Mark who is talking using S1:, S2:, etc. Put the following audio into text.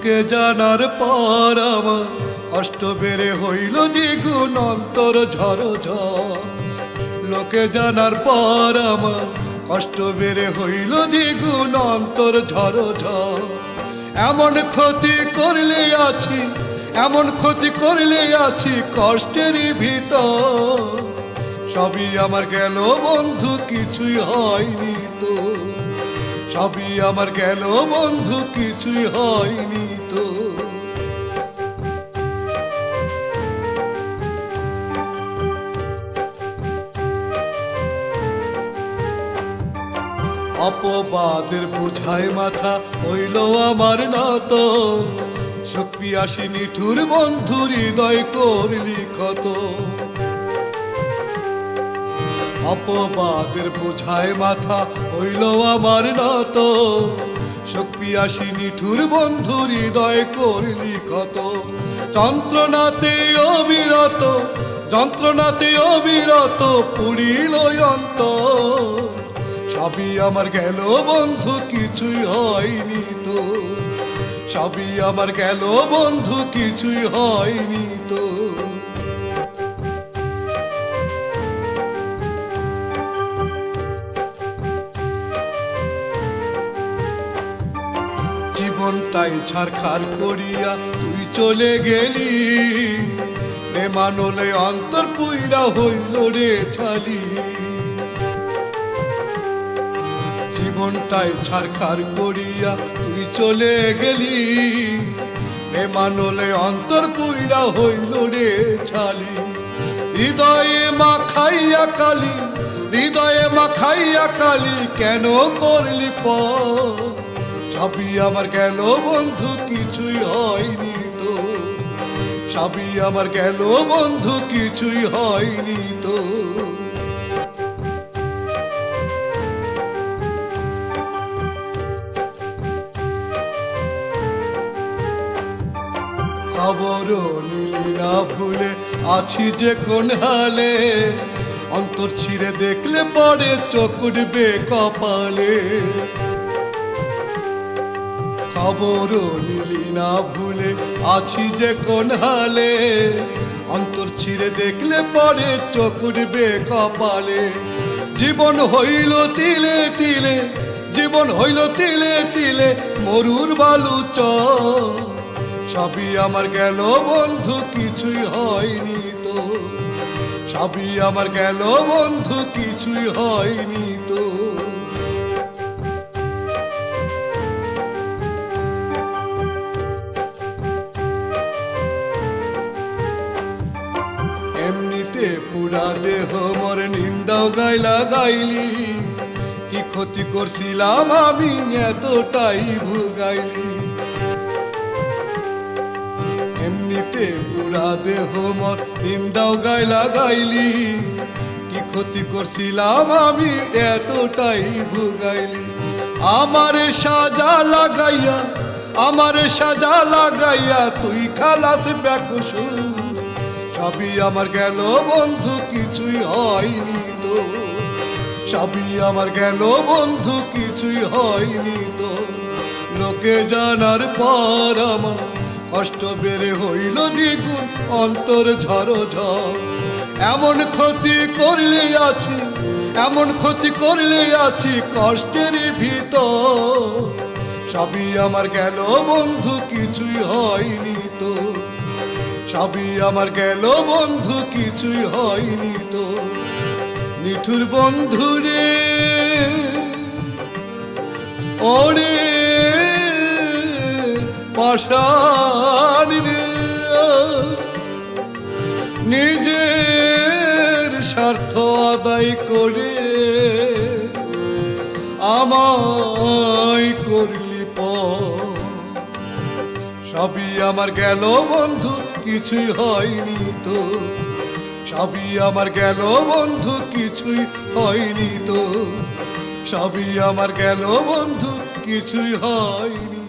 S1: লোকে জানার পর আমার কষ্ট বেড়ে হইল দ্বিগুণ, অন্তর ঝড় ঝড়। লোকে জানার পর আমার কষ্ট বেড়ে হইল দ্বিগুণ, অন্তর ঝড় ঝড়। এমন ক্ষতি করলে আছি, এমন ক্ষতি করলে আছি কষ্টের ভিতর। সবই আমার গেল বন্ধু, কিছুই হয়নি তো। সবই আমার গেল বন্ধু, কিছুই হয়নি তো। অপবাদের বোঝায় মাথা হইল আমার নত। শক্তি আসি নিঠুর বন্ধু, হৃদয় করলি ক্ষত। অপবাদের বোঝায় মাথা হইল আমার নত। শক্তি আসি নিঠুর বন্ধু, হৃদয় করলি ক্ষত। যন্ত্রণাতে অবিরত, যন্ত্রণাতে অবিরত পুরিল অন্তর। সবই আমার গেল বন্ধু, কিছুই হয়নি তো। সবই আমার গেল বন্ধু, কিছুই হয়নি তো। জীবনটাই ছারখার করিয়া তুই চলে গেলি। প্রেমানলে অন্তর পুইরা হইল রে ছালি। জীবনটাই ছারখার করিয়া তুই চলে গেলি। প্রেমানলে অন্তর পুইরা হইল রে ছালি। হৃদয়ে মাখাইয়া কালি, হৃদয়ে মাখাইয়া কালি কেন করলি পর। সবই আমার গেল বন্ধু, কিছুই হয়নি তো। সবই আমার গেল বন্ধু, কিছুই হয়নি তো। খবর নিলি না ভুলে আছি যে কোন হালে। অন্তর ছিঁড়ে দেখলে পরে চোখ উঠবে কপালে। খবর নিলি না ভুলে আছি যে কোন হালে। অন্তর ছিঁড়ে দেখলে পরে চোখ উঠবে কপালে। জীবন হইল তিলে তিলে, জীবন হইল তিলে তিলে মরুর বালু চর। সবই আমার গেল বন্ধু, কিছুই হয়নি তো। সবই আমার গেল বন্ধু, কিছুই হয়নি তো। এমনিতে পুরা দেহ মর নিন্দাও গাইলা গাইলি। কি ক্ষতি করছিলাম আমি এতটাই ভুগাইলি। এমনিতে পুরা দেহ মর নিন্দাও গাইলা গাইলি। কি ক্ষতি করছিলাম আমি এতটাই ভুগাইলি। আমারে সাজা লাগাইয়া, আমারে সাজা লাগাইয়া তুই খালাস বেকসুর। সবই আমার গেল বন্ধু, কিছুই হয়নি তো। সবই আমার গেল বন্ধু, কিছুই হয়নি তো। লোকে জানার পর আমার কষ্ট বেড়ে হইল দ্বিগুণ, অন্তর ঝড় ঝড়। এমন ক্ষতি করলে আছি, এমন ক্ষতি করলে আছি কষ্টের ভিতর। সবই আমার গেল বন্ধু, কিছুই হয়নি তো। সবই আমার গেল বন্ধু, কিছুই হয়নি তো। নিঠুর বন্ধু রে, ওরে পাষাণ রে, নিজের স্বার্থ আদায় করে আমায় করলি পর। সবই আমার গেল বন্ধু, কিছুই হয়নি তো। সবই আমার গেল বন্ধু, কিছুই হয়নি তো। সবই আমার গেল বন্ধু, কিছুই হয়নি।